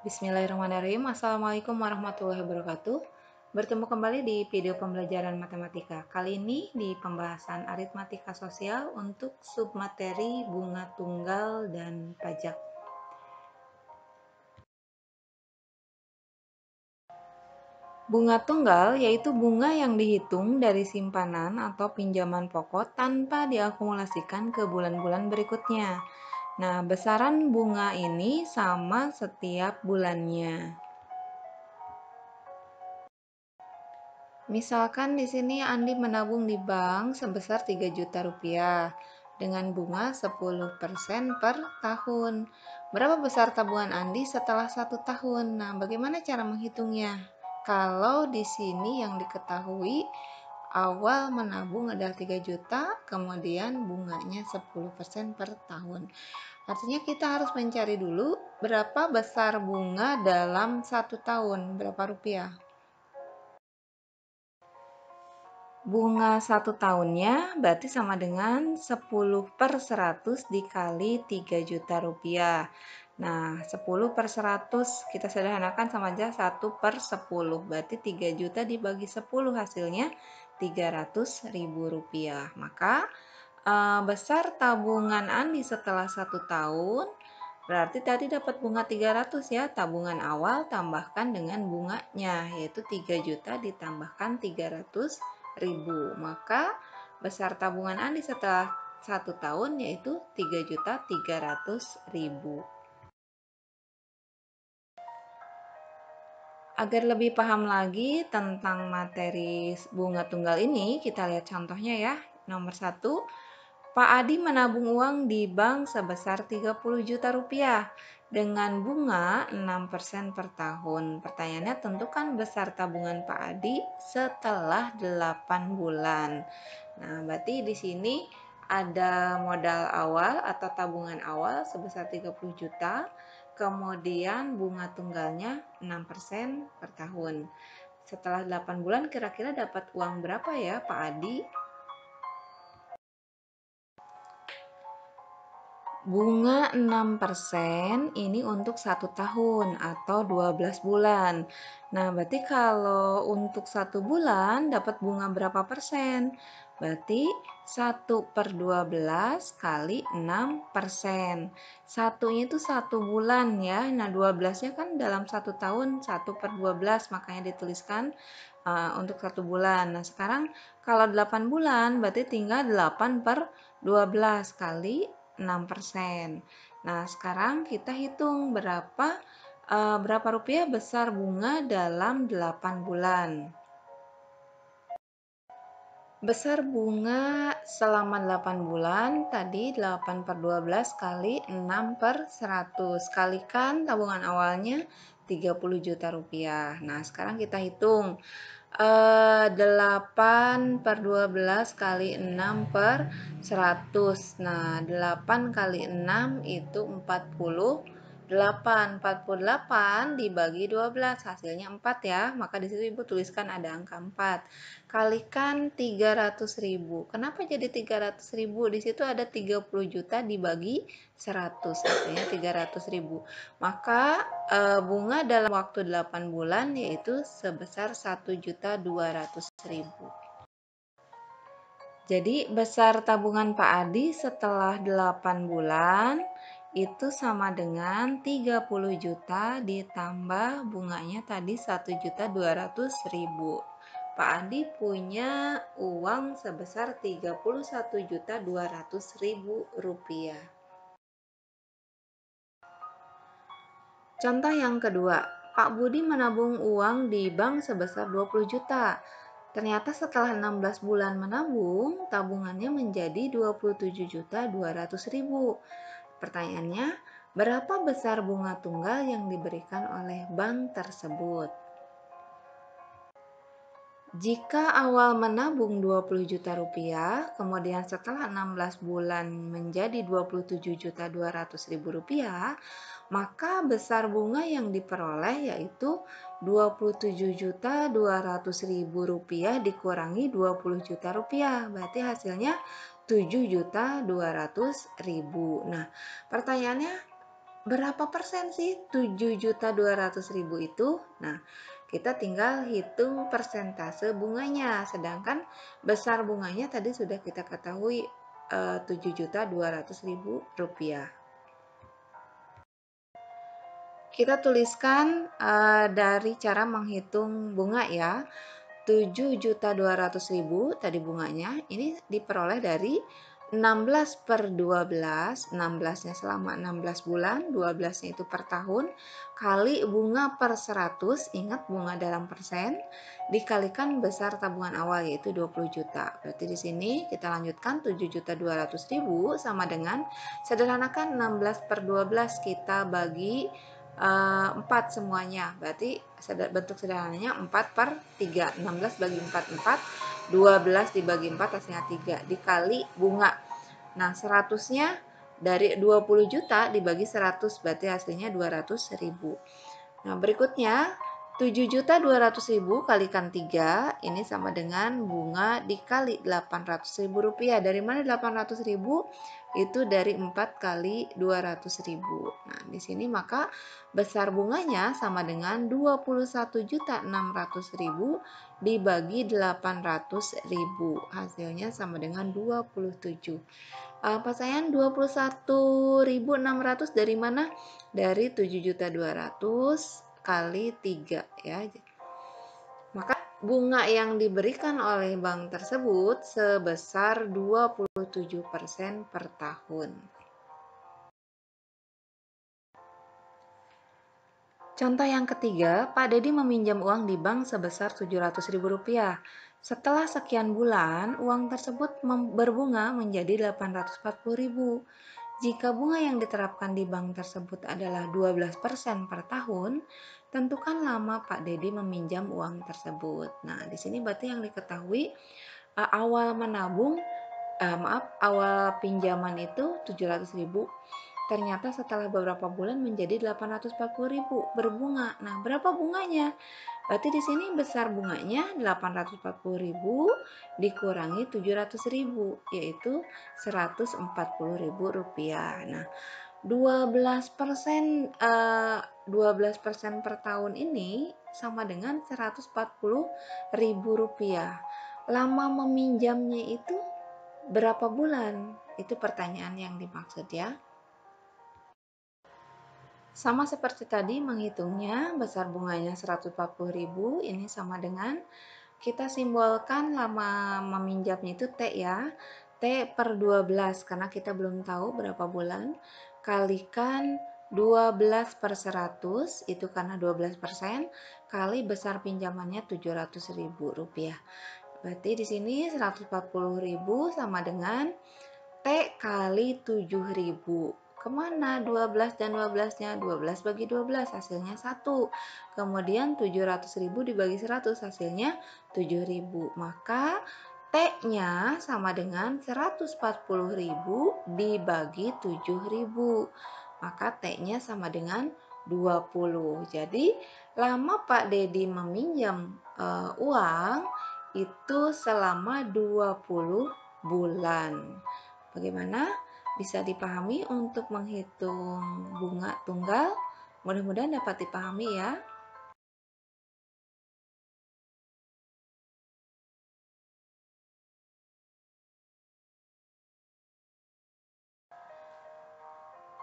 Bismillahirrahmanirrahim. Assalamualaikum warahmatullahi wabarakatuh. Bertemu kembali di video pembelajaran matematika. Kali ini di pembahasan aritmatika sosial untuk submateri bunga tunggal dan pajak. Bunga tunggal yaitu bunga yang dihitung dari simpanan atau pinjaman pokok tanpa diakumulasikan ke bulan-bulan berikutnya. Nah, besaran bunga ini sama setiap bulannya. Misalkan di sini Andi menabung di bank sebesar 3 juta rupiah dengan bunga 10% per tahun. Berapa besar tabungan Andi setelah 1 tahun? Nah, bagaimana cara menghitungnya? Kalau di sini yang diketahui awal menabung adalah 3 juta, kemudian bunganya 10% per tahun. Artinya kita harus mencari dulu berapa besar bunga dalam 1 tahun, berapa rupiah. Bunga 1 tahunnya berarti sama dengan 10/100 dikali 3 juta rupiah. Nah, 10/100 kita sederhanakan sama aja 1/10. Berarti 3 juta dibagi 10 hasilnya 300.000 rupiah. Maka besar tabungan Andi setelah 1 tahun berarti tadi dapat bunga 300 ya. Tabungan awal tambahkan dengan bunganya, yaitu 3 juta ditambahkan 300.000. Maka besar tabungan Andi setelah 1 tahun yaitu 3.300.000. Agar lebih paham lagi tentang materi bunga tunggal ini, kita lihat contohnya ya. Nomor 1, Pak Adi menabung uang di bank sebesar 30 juta rupiah dengan bunga 6% per tahun. Pertanyaannya, tentukan besar tabungan Pak Adi setelah 8 bulan. Nah, berarti di sini ada modal awal atau tabungan awal sebesar 30 juta, kemudian bunga tunggalnya 6% per tahun. Setelah 8 bulan kira-kira dapat uang berapa ya Pak Adi? Bunga 6% ini untuk 1 tahun atau 12 bulan. Nah, berarti kalau untuk 1 bulan dapat bunga berapa persen? Berarti 1/12 kali 6%. Satunya itu 1 bulan ya. Nah, 12-nya kan dalam 1 tahun 1/12, makanya dituliskan untuk 1 bulan. Nah, sekarang kalau 8 bulan berarti tinggal 8/12 kali 6%. Nah, sekarang kita hitung berapa rupiah besar bunga dalam 8 bulan. Besar bunga selama 8 bulan tadi 8/12 kali 6/100. Kalikan tabungan awalnya 30 juta rupiah. Nah, sekarang kita hitung 8/12 kali 6/100. Nah, 8 kali 6 itu 48. 48 dibagi 12 hasilnya 4 ya. Maka di situ Ibu tuliskan ada angka 4. Kalikan 300.000. Kenapa jadi 300.000? Di situ ada 30 juta dibagi 100, artinya 300.000. Maka bunga dalam waktu 8 bulan yaitu sebesar 1.200.000. Jadi besar tabungan Pak Adi setelah 8 bulan itu sama dengan 30 juta ditambah bunganya tadi 1.200.000. Pak Adi punya uang sebesar 31.200.000 rupiah. Contoh yang kedua, Pak Budi menabung uang di bank sebesar 20 juta. Ternyata setelah 16 bulan menabung, tabungannya menjadi 27.200.000. Pertanyaannya, berapa besar bunga tunggal yang diberikan oleh bank tersebut? Jika awal menabung 20 juta rupiah, kemudian setelah 16 bulan menjadi 27.200.000 rupiah, maka besar bunga yang diperoleh yaitu 27.200.000 rupiah dikurangi 20 juta rupiah. Berarti hasilnya 7.200.000. Nah, pertanyaannya berapa persen sih 7.200.000 itu? Nah, kita tinggal hitung persentase bunganya. Sedangkan besar bunganya tadi sudah kita ketahui 7.200.000 rupiah. Kita tuliskan dari cara menghitung bunga ya. 7.200.000 tadi bunganya, ini diperoleh dari 16/12, 16-nya selama 16 bulan, 12-nya itu per tahun, kali bunga per 100, ingat bunga dalam persen, dikalikan besar tabungan awal yaitu 20 juta. Berarti di sini kita lanjutkan 7.200.000 sama dengan, sederhanakan 16/12 kita bagi 4 semuanya, berarti bentuk sederhananya 4/3, 16 bagi 4, 4, 12 dibagi 4 hasilnya 3, dikali bunga. Nah 100-nya dari 20 juta dibagi 100, berarti hasilnya 200.000. Nah berikutnya 7.200.000 kalikan 3, ini sama dengan bunga dikali 800.000 rupiah. Dari mana 800.000? Itu dari 4 kali 200.000. Nah di sini maka besar bunganya sama dengan 21.600.000 dibagi 800.000. Hasilnya sama dengan 27. Apa sayang? 21.600 dari mana? Dari 7.200.000 kali 3 ya. Maka bunga yang diberikan oleh bank tersebut sebesar 27% per tahun. Contoh yang ketiga, Pak Dedi meminjam uang di bank sebesar Rp700.000. Setelah sekian bulan, uang tersebut berbunga menjadi Rp840.000. Jika bunga yang diterapkan di bank tersebut adalah 12% per tahun, tentukan lama Pak Dedi meminjam uang tersebut. Nah, di sini berarti yang diketahui awal menabung, awal pinjaman itu 700.000. Ternyata setelah beberapa bulan menjadi 840.000 berbunga. Nah, berapa bunganya? Berarti di sini besar bunganya 840.000 dikurangi 700.000 yaitu Rp140.000. Nah, 12% 12% per tahun ini sama dengan Rp140.000. Lama meminjamnya itu berapa bulan? Itu pertanyaan yang dimaksud ya. Sama seperti tadi menghitungnya, besar bunganya 140.000, ini sama dengan, kita simbolkan lama meminjamnya itu T ya, T/12 karena kita belum tahu berapa bulan, kalikan 12/100, itu karena 12%, kali besar pinjamannya Rp700.000. Berarti di sini 140.000 sama dengan T kali 7.000. Kemana 12 dan 12-nya? 12 bagi 12 hasilnya 1. Kemudian 700.000 dibagi 100 hasilnya 7.000. Maka T-nya sama dengan 140.000 dibagi 7.000. Maka T-nya sama dengan 20. Jadi lama Pak Dedi meminjam uang itu selama 20 bulan. Bagaimana? Bisa dipahami untuk menghitung bunga tunggal? Mudah-mudahan dapat dipahami ya.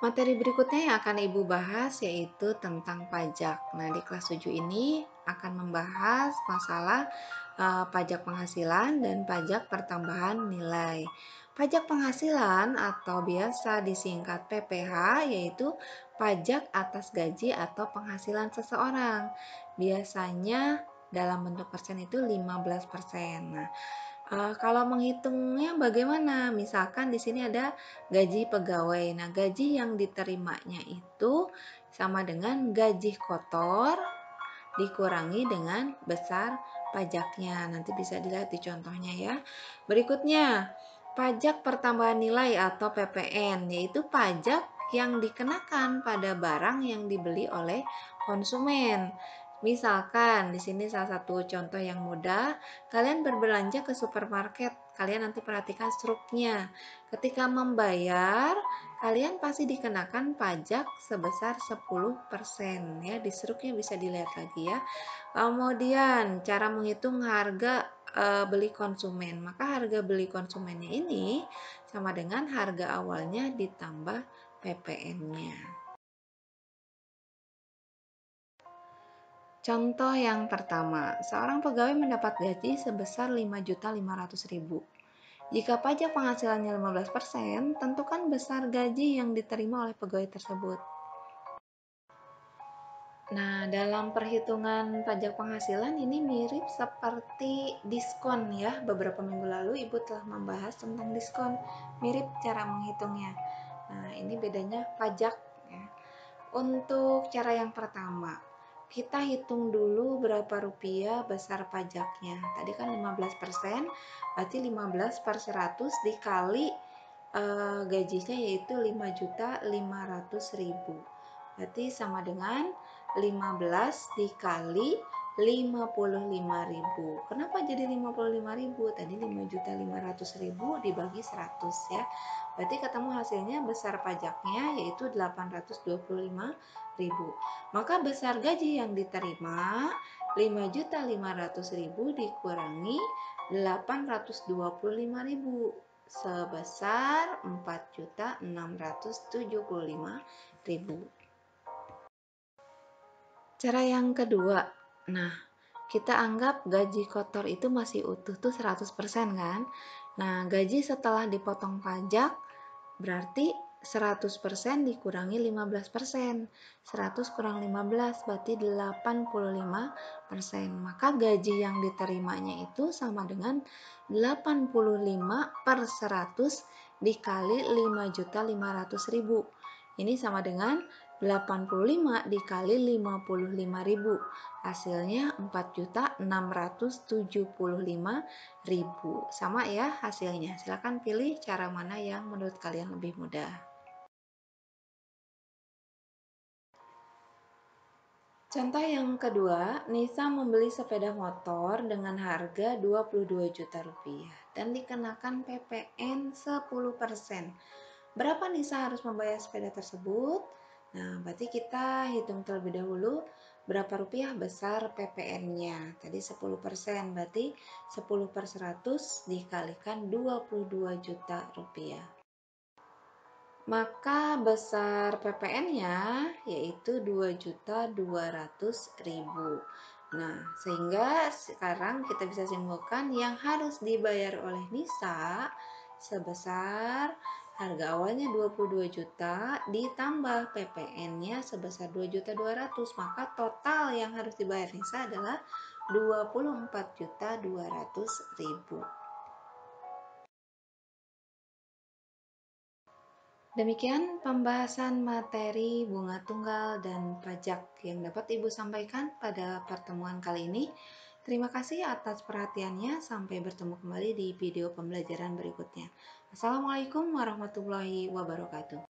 Materi berikutnya yang akan Ibu bahas yaitu tentang pajak. Nah, di kelas 7 ini akan membahas masalah pajak penghasilan dan pajak pertambahan nilai. Pajak penghasilan atau biasa disingkat PPH yaitu pajak atas gaji atau penghasilan seseorang. Biasanya dalam bentuk persen itu 15%. Nah, kalau menghitungnya bagaimana? Misalkan di sini ada gaji pegawai. Nah, gaji yang diterimanya itu sama dengan gaji kotor dikurangi dengan besar pajaknya. Nanti bisa dilihat di contohnya ya. Berikutnya, pajak pertambahan nilai atau PPN, yaitu pajak yang dikenakan pada barang yang dibeli oleh konsumen. Misalkan di sini salah satu contoh yang mudah, kalian berbelanja ke supermarket, kalian nanti perhatikan struknya. Ketika membayar, kalian pasti dikenakan pajak sebesar 10% ya. Di struknya bisa dilihat lagi ya. Kemudian cara menghitung harga beli konsumen. Maka harga beli konsumennya ini sama dengan harga awalnya ditambah PPN-nya. Contoh yang pertama, seorang pegawai mendapat gaji sebesar 5.500.000. Jika pajak penghasilannya 15%, tentukan besar gaji yang diterima oleh pegawai tersebut. Nah, dalam perhitungan pajak penghasilan ini mirip seperti diskon ya. Beberapa minggu lalu Ibu telah membahas tentang diskon. Mirip cara menghitungnya. Nah, ini bedanya pajak ya. Untuk cara yang pertama, kita hitung dulu berapa rupiah besar pajaknya. Tadi kan 15%, berarti 15 per 100 dikali gajinya yaitu 5.500.000. Berarti sama dengan 15 dikali 55.000. Kenapa jadi 55.000? Tadi 5.500.000 dibagi 100 ya. Berarti ketemu hasilnya besar pajaknya yaitu 825.000. Maka besar gaji yang diterima 5.500.000 dikurangi 825.000 sebesar 4.675.000. Cara yang kedua, nah kita anggap gaji kotor itu masih utuh tuh 100% kan. Nah gaji setelah dipotong pajak berarti 100% dikurangi 15%. 100 kurang 15 berarti 85%. Maka gaji yang diterimanya itu sama dengan 85 per 100 dikali 5.500.000. Ini sama dengan 85 dikali 55.000. Hasilnya 4.675.000. Sama ya hasilnya. Silakan pilih cara mana yang menurut kalian lebih mudah. Contoh yang kedua, Nisa membeli sepeda motor dengan harga 22 juta rupiah dan dikenakan PPN 10%. Berapa Nisa harus membayar sepeda tersebut? Nah, berarti kita hitung terlebih dahulu berapa rupiah besar PPN-nya. Tadi 10%, berarti 10 per 100 dikalikan 22 juta rupiah. Maka besar PPN-nya yaitu 2.200.000. Nah, sehingga sekarang kita bisa simpulkan yang harus dibayar oleh Nisa sebesar harga awalnya 22 juta ditambah PPN-nya sebesar 2.200.000. Maka total yang harus dibayar Nisa adalah 24.200.000. Demikian pembahasan materi bunga tunggal dan pajak yang dapat Ibu sampaikan pada pertemuan kali ini. Terima kasih atas perhatiannya. Sampai bertemu kembali di video pembelajaran berikutnya. Assalamualaikum warahmatullahi wabarakatuh.